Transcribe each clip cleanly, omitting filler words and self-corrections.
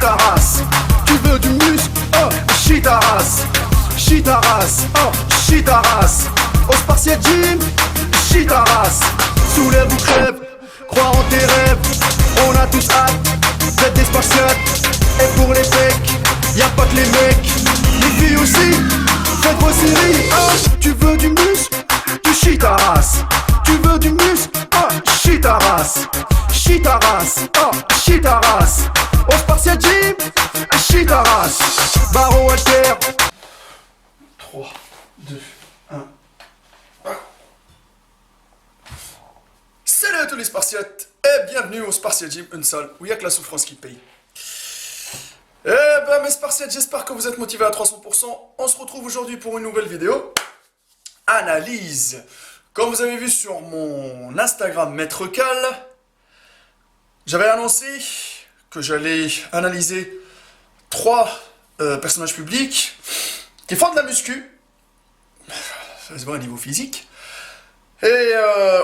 ta race. Tu veux du muscle, oh, chie ta race. Chie ta race, oh, chie ta race. Au Spartiate Gym, chie ta race. Soulève ou crève, crois en tes rêves. On a tous hâte d'être des Spartiates. Et pour les pecs, y'a pas que les mecs, les filles aussi. Faites vos séries, oh. Tu veux du muscle, tu chies ta race. Tu veux du muscle, oh, chie ta race. Chie ta race, oh, chie ta race. Au Spartiate Gym, chie ta race. Barreau alter. 3, 2, 1. Salut à tous les Spartiates et bienvenue au Spartiate Gym, une salle où il n'y a que la souffrance qui paye. Eh ben mes Spartiates, j'espère que vous êtes motivés à 300%. On se retrouve aujourd'hui pour une nouvelle vidéo. Analyse. Comme vous avez vu sur mon Instagram Maître Cal, j'avais annoncé que j'allais analyser 3 personnages publics qui font de la muscu, ça se voit au niveau physique, et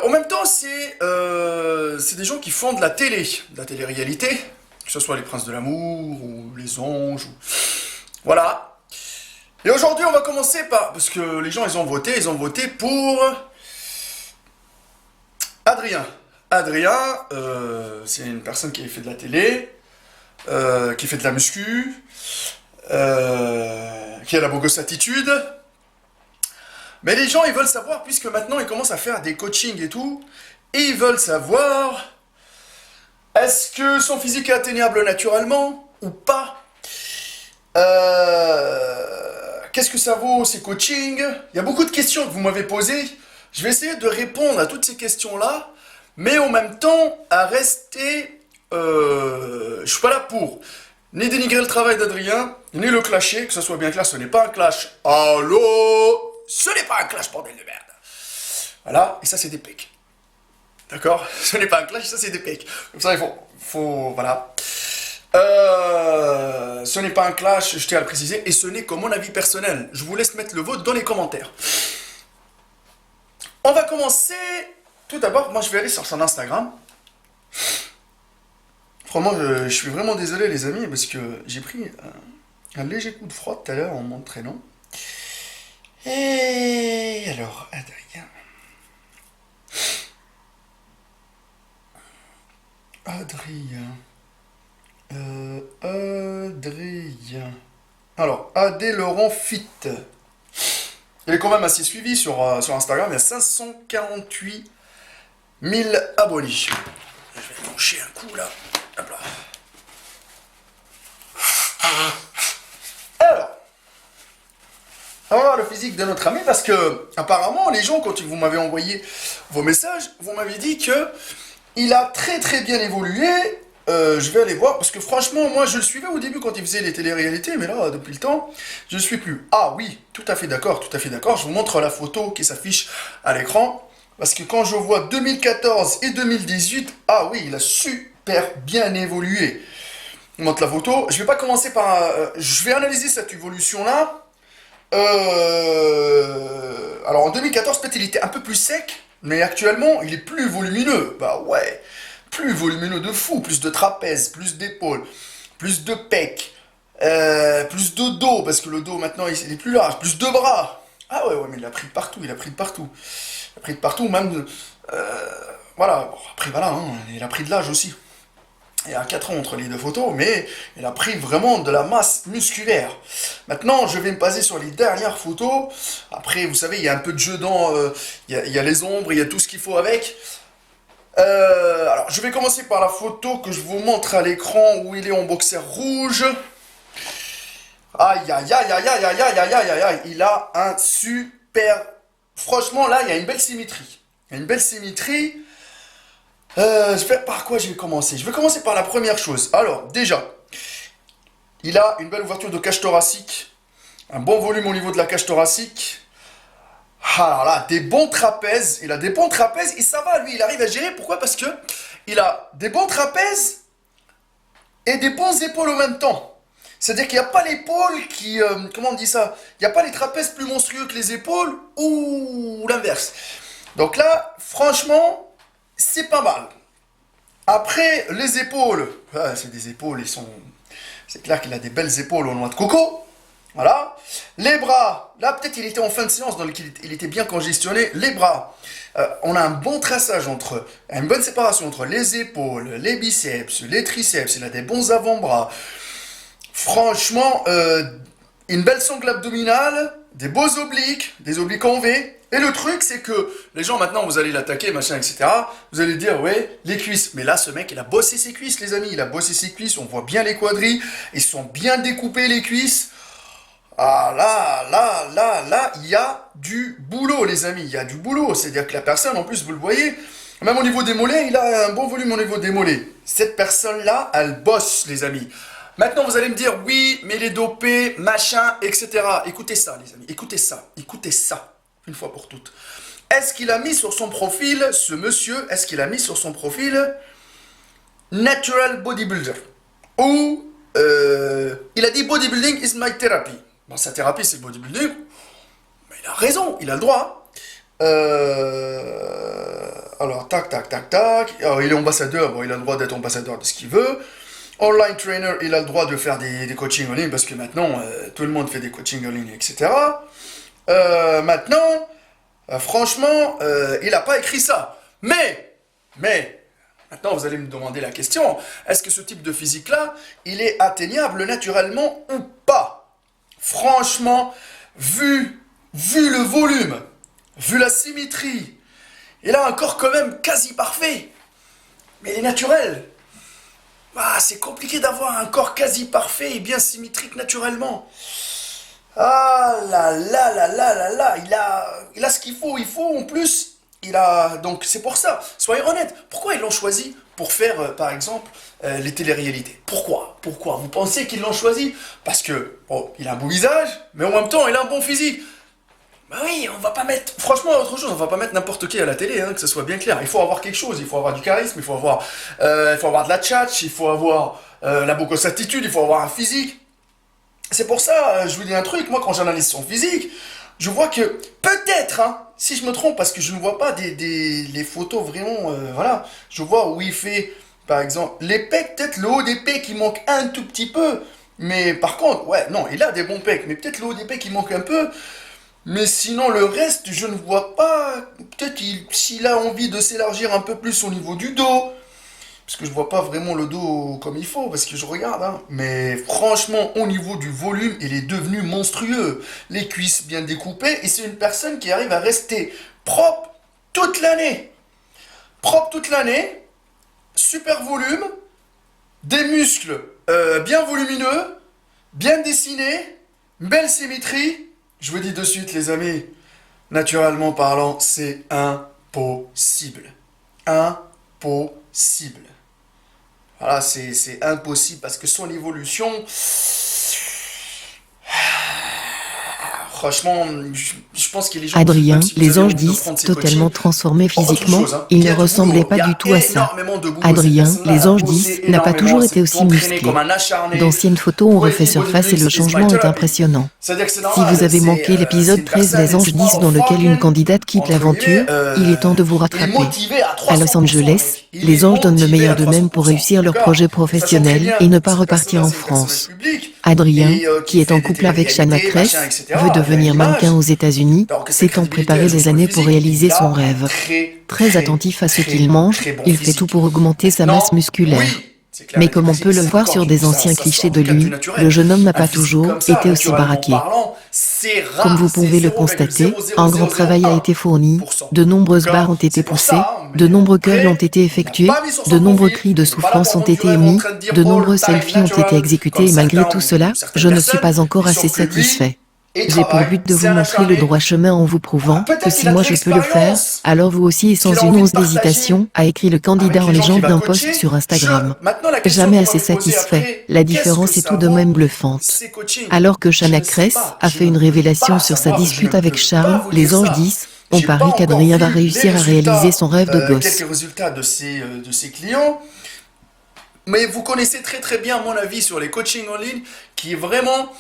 en même temps c'est des gens qui font de la télé-réalité, que ce soit les Princes de l'amour ou les Anges, voilà. Et aujourd'hui on va commencer par, parce que les gens ils ont voté pour Adrien. Adrien, c'est une personne qui fait de la télé, qui fait de la muscu, qui a la beau gosse attitude. Mais les gens, ils veulent savoir, puisque maintenant, ils commencent à faire des coachings et tout, et ils veulent savoir, est-ce que son physique est atteignable naturellement ou pas? Qu'est-ce que ça vaut, ces coachings? Il y a beaucoup de questions que vous m'avez posées. Je vais essayer de répondre à toutes ces questions-là, mais en même temps, à rester... je suis pas là pour ni dénigrer le travail d'Adrien, ni le clasher, que ce soit bien clair, ce n'est pas un clash. Allô? Ce n'est pas un clash, bordel de merde. Voilà, et ça c'est des pecs. D'accord? Ce n'est pas un clash, ça c'est des pecs. Comme ça, il faut voilà. Ce n'est pas un clash, je tiens à le préciser, et ce n'est que mon avis personnel. Je vous laisse mettre le vôtre dans les commentaires. On va commencer... Tout d'abord, moi je vais aller sur son Instagram. Vraiment, je suis vraiment désolé les amis, parce que j'ai pris un léger coup de froid tout à l'heure en m'entraînant. Et alors, Adrien. Adrien. Alors, AD Laurent Fit. Il est quand même assez suivi sur Instagram, il y a 548 000 abonnés. Je vais toucher un coup là. Hop là. Alors, on va voir le physique de notre ami parce que apparemment les gens, quand vous m'avez envoyé vos messages, vous m'avez dit que il a très bien évolué. Je vais aller voir parce que franchement moi je le suivais au début quand il faisait les téléréalités, mais là depuis le temps je ne suis plus. Ah oui, tout à fait d'accord. Je vous montre la photo qui s'affiche à l'écran parce que quand je vois 2014 et 2018, ah oui, il a super bien évolué. Je vous montre la photo. Je vais pas commencer par... je vais analyser cette évolution là. Alors en 2014 peut-être il était un peu plus sec, mais actuellement il est plus volumineux. Bah ouais, plus volumineux de fou, plus de trapèzes, plus d'épaules, plus de pecs, plus de dos, parce que le dos maintenant il est plus large, plus de bras. Ah ouais, mais il a pris de partout, même voilà, bon, après voilà, hein, il a pris de l'âge aussi. Il y a 4 ans entre les deux photos, mais il a pris vraiment de la masse musculaire. Maintenant, je vais me baser sur les dernières photos. Après, vous savez, il y a un peu de jeu dans... il y a les ombres, il y a tout ce qu'il faut avec. Alors, je vais commencer par la photo que je vous montre à l'écran où il est en boxer rouge. Aïe, il a un super... Franchement, là, il y a une belle symétrie. Par quoi je vais commencer? Je vais commencer par la première chose. Alors, déjà, il a une belle ouverture de cage thoracique, un bon volume au niveau de la cage thoracique. Alors là, des bons trapèzes. Il a des bons trapèzes et ça va, lui, il arrive à gérer. Pourquoi? Parce que il a des bons trapèzes et des bons épaules en même temps. C'est-à-dire qu'il n'y a pas l'épaule qui... comment on dit ça? Il n'y a pas les trapèzes plus monstrueux que les épaules ou l'inverse. Donc là, franchement... c'est pas mal. Après, les épaules, c'est des épaules, C'est clair qu'il a des belles épaules aux noix de coco. Voilà. Les bras, là peut-être il était en fin de séance, donc il était bien congestionné. Les bras, on a un bon traçage une bonne séparation entre les épaules, les biceps, les triceps. Il a des bons avant-bras. Franchement, une belle sangle abdominale, des beaux obliques, des obliques en V. Et le truc, c'est que les gens, maintenant, vous allez l'attaquer, machin, etc. Vous allez dire, ouais, les cuisses. Mais là, ce mec, il a bossé ses cuisses, les amis. Il a bossé ses cuisses. On voit bien les quadrilles. Ils sont bien découpés, les cuisses. Ah là, il y a du boulot, les amis. Il y a du boulot. C'est-à-dire que la personne, en plus, vous le voyez, même au niveau des mollets, il a un bon volume au niveau des mollets. Cette personne-là, elle bosse, les amis. Maintenant, vous allez me dire, oui, mais il est dopé, machin, etc. Écoutez ça, les amis. Écoutez ça. Une fois pour toutes. Est-ce qu'il a mis sur son profil, ce monsieur, est-ce qu'il a mis sur son profil Natural Bodybuilder? Ou il a dit Bodybuilding is my therapy. Bon, sa thérapie, c'est le bodybuilding. Mais il a raison, il a le droit. Alors, tac. Alors, il est ambassadeur, bon, il a le droit d'être ambassadeur de ce qu'il veut. Online trainer, il a le droit de faire des coachings en ligne, parce que maintenant, tout le monde fait des coachings en ligne, etc. Maintenant, franchement, il n'a pas écrit ça. Mais, maintenant vous allez me demander la question, est-ce que ce type de physique-là, il est atteignable naturellement ou pas? Franchement, vu le volume, vu la symétrie, il a un corps quand même quasi parfait. Mais il est naturel. Ah, c'est compliqué d'avoir un corps quasi parfait et bien symétrique naturellement. Ah là, il a ce qu'il faut, en plus, donc c'est pour ça, soyez honnêtes, pourquoi ils l'ont choisi pour faire, par exemple, les téléréalités? Pourquoi? Vous pensez qu'ils l'ont choisi? Parce que, bon, il a un beau visage, mais en même temps, il a un bon physique. Bah oui, on va pas mettre, franchement, autre chose, on va pas mettre n'importe qui à la télé, hein, que ce soit bien clair. Il faut avoir quelque chose, il faut avoir du charisme, il faut avoir de la tchatch, il faut avoir la bocosse attitude, il faut avoir un physique. C'est pour ça, je vous dis un truc, moi quand j'analyse son physique, je vois que peut-être, hein, si je me trompe, parce que je ne vois pas les photos vraiment, voilà, je vois où il fait, par exemple, les pecs, peut-être le haut des pecs il manque un tout petit peu, mais par contre, ouais, non, il a des bons pecs, mais peut-être le haut des pecs il manque un peu, mais sinon le reste, je ne vois pas, peut-être s'il a envie de s'élargir un peu plus au niveau du dos, parce que je vois pas vraiment le dos comme il faut, parce que je regarde, hein. Mais franchement, au niveau du volume, il est devenu monstrueux. Les cuisses bien découpées, et c'est une personne qui arrive à rester propre toute l'année. Super volume, des muscles bien volumineux, bien dessinés, belle symétrie. Je vous dis de suite, les amis, naturellement parlant, c'est impossible. Voilà, c'est impossible parce que son évolution, franchement, je pense que les gens... Adrien, même si vous les avez anges envie de 10, prendre ses totalement coachings, transformé autre physiquement, chose, hein. il Il y ne a du ressemblait boulot, pas il y a du tout à ça. énormément de boulot. Cette Adrien, personne-là les a anges bossé 10, n'a pas toujours énormément, été s'est aussi entraîné musclé. comme un acharné. D'anciennes photos ont Pourquoi il refait dit surface et le bodybuilding is my changement est therapy? impressionnant. C'est-à-dire que c'est Si normal, vous avez manqué c'est l'épisode une 13 personne, des Anges it's 10 dans lequel une motherfucking, candidate quitte entre l'aventure, guillemets, il est temps de vous il est rattraper. motivé à À Los 300%, Angeles, mec. Il les est anges donnent le motivé meilleur à d'eux-mêmes pour 300%. réussir leur D'accord? projet Sachant très professionnel bien et ne que pas cette repartir personne-là, en c'est une personnage France. publique Adrien, et qui est fait en des couple avec Shanna téléréalités, Kress, machin, etc. veut Il a une devenir mannequin image. aux États-Unis, Donc, cette s'étant crédibilité, préparé elle joue des sur le années pour physique. réaliser Il a son un rêve. très, Très très, attentif à ce très, qu'il mange, très bon il fait tout physique. pour augmenter sa masse Maintenant, musculaire. oui, c'est clair Mais et net comme on que peut le voir sur des anciens ça clichés sort de du cadre du lui, naturel. le jeune homme n'a Un pas physique toujours comme ça, été aussi naturellement baraqué. parlant, c'est Comme rare, vous c'est pouvez le constater, un grand travail a été fourni, de nombreuses barres ont été poussées, de nombreux curls ont été effectués, de nombreux cris de souffrance ont été émis, de nombreux selfies ont été exécutés et malgré tout cela, je ne suis pas encore assez satisfait. J'ai pour but de vous montrer le droit chemin en vous prouvant que si moi je peux le faire, alors vous aussi et sans une once d'hésitation, a écrit le candidat en légende d'un post sur Instagram. Jamais assez satisfait, la différence est tout de même bluffante. Alors que Shanna Kress a fait une révélation sur sa dispute avec Charles, les anges 10 ont parié qu'Adrien va réussir à réaliser son rêve de gosse. Quelques résultats de ses clients. Mais vous connaissez très très bien mon avis sur les coachings en ligne, qui est vraiment,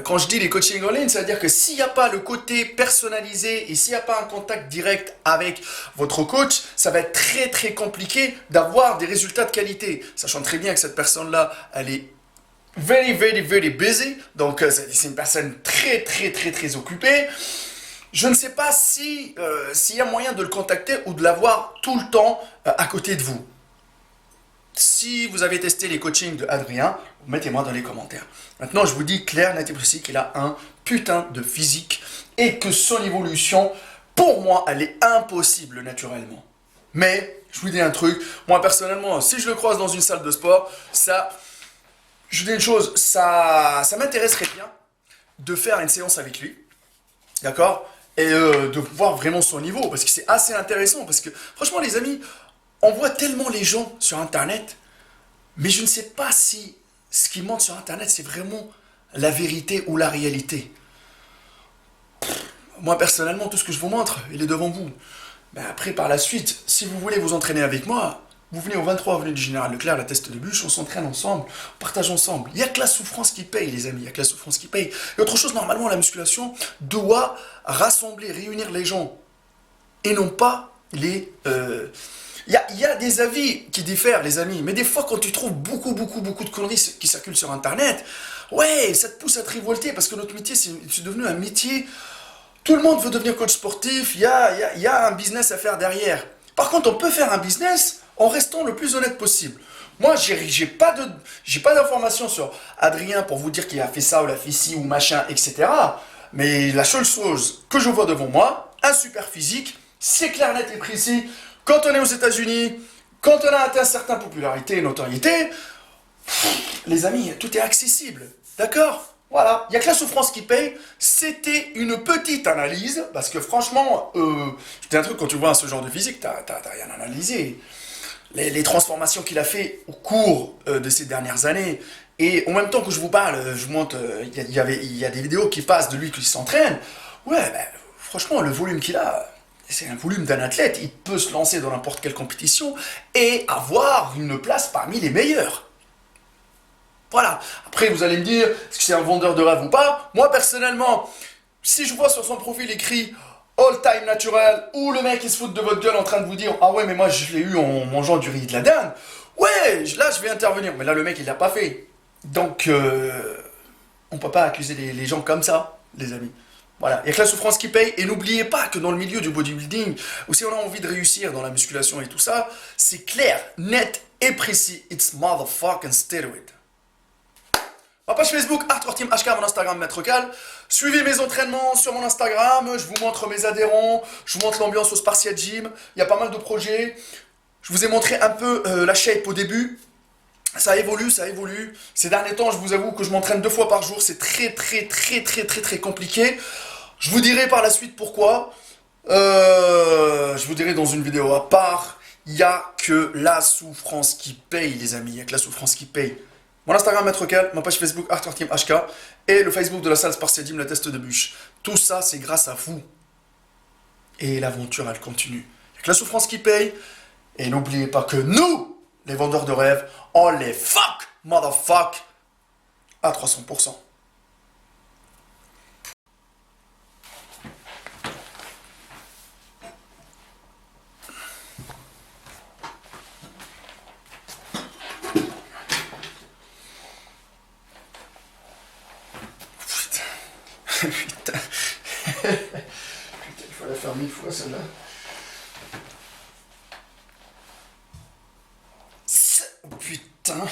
quand je dis les coachings en ligne, c'est-à-dire que s'il n'y a pas le côté personnalisé et s'il n'y a pas un contact direct avec votre coach, ça va être très très compliqué d'avoir des résultats de qualité. Sachant très bien que cette personne-là, elle est very busy. Donc, c'est une personne très occupée. Je ne sais pas si s'il y a moyen de le contacter ou de l'avoir tout le temps à côté de vous. Si vous avez testé les coachings de Adrien, mettez-moi dans les commentaires. Maintenant, je vous dis clair, net et précis qu'il a un putain de physique et que son évolution, pour moi, elle est impossible naturellement. Mais, je vous dis un truc, moi personnellement, si je le croise dans une salle de sport, je vous dis une chose, ça m'intéresserait bien de faire une séance avec lui, d'accord? Et de voir vraiment son niveau, parce que c'est assez intéressant, parce que franchement les amis, on voit tellement les gens sur internet, mais je ne sais pas si ce qu'ils montrent sur internet c'est vraiment la vérité ou la réalité. Moi personnellement, tout ce que je vous montre, il est devant vous. Mais après, par la suite, si vous voulez vous entraîner avec moi, vous venez au 23 avenue du Général Leclerc, la Teste de Bûche, on s'entraîne ensemble, on partage ensemble. Il n'y a que la souffrance qui paye, les amis, il n'y a que la souffrance qui paye. Et autre chose, normalement, la musculation doit rassembler, réunir les gens. Et non pas les... Il y a des avis qui diffèrent, les amis, mais des fois, quand tu trouves beaucoup de conneries qui circulent sur Internet, ouais, ça te pousse à te révolter, parce que notre métier, c'est devenu un métier... Tout le monde veut devenir coach sportif, il y a un business à faire derrière. Par contre, on peut faire un business en restant le plus honnête possible. Moi, j'ai pas d'informations sur Adrien pour vous dire qu'il a fait ça ou il a fait ci ou machin, etc. Mais la seule chose que je vois devant moi, un super physique, c'est clair, net et précis. Quand on est aux États-Unis, quand on a atteint certaines popularités et notoriété, les amis, tout est accessible. D'accord ? Voilà, il n'y a que la souffrance qui paye. C'était une petite analyse, parce que franchement, c'est un truc, quand tu vois ce genre de physique, t'as rien analysé. Les transformations qu'il a fait au cours de ces dernières années, et en même temps que je vous parle, je vous montre, il y a des vidéos qui passent de lui qui s'entraîne. Ouais, ben, franchement, le volume qu'il a, c'est un volume d'un athlète. Il peut se lancer dans n'importe quelle compétition et avoir une place parmi les meilleurs. Voilà. Après, vous allez me dire, est-ce que c'est un vendeur de rêve ou pas? Moi, personnellement, si je vois sur son profil écrit all time naturel, ou le mec il se fout de votre gueule en train de vous dire, ah ouais, mais moi je l'ai eu en mangeant du riz et de la dinde, ouais, là je vais intervenir. Mais là, le mec il l'a pas fait. Donc, on peut pas accuser les gens comme ça, les amis. Voilà, il n'y a que la souffrance qui paye. Et n'oubliez pas que dans le milieu du bodybuilding, ou si on a envie de réussir dans la musculation et tout ça, c'est clair, net et précis. It's motherfucking steroid. Ma page Facebook, ArtWorkTeamHK, mon Instagram, Maître Cal. Suivez mes entraînements sur mon Instagram, je vous montre mes adhérents, je vous montre l'ambiance au Spartiate Gym, il y a pas mal de projets. Je vous ai montré un peu la shape au début. Ça évolue. Ces derniers temps, je vous avoue que je m'entraîne 2 fois par jour, c'est très compliqué. Je vous dirai par la suite pourquoi. Je vous dirai dans une vidéo à part. Il n'y a que la souffrance qui paye, les amis, il n'y a que la souffrance qui paye. Mon Instagram Maître Cal, ma page Facebook ArtWorkTeamHK et le Facebook de la salle Spartiate Gym, la Teste de Bûche. Tout ça, c'est grâce à vous. Et l'aventure, elle continue. Il n'y a que la souffrance qui paye. Et n'oubliez pas que nous, les vendeurs de rêves, on les fuck, motherfuck, à 300%. Putain. Putain, il faut la faire 1000 fois celle-là. Putain.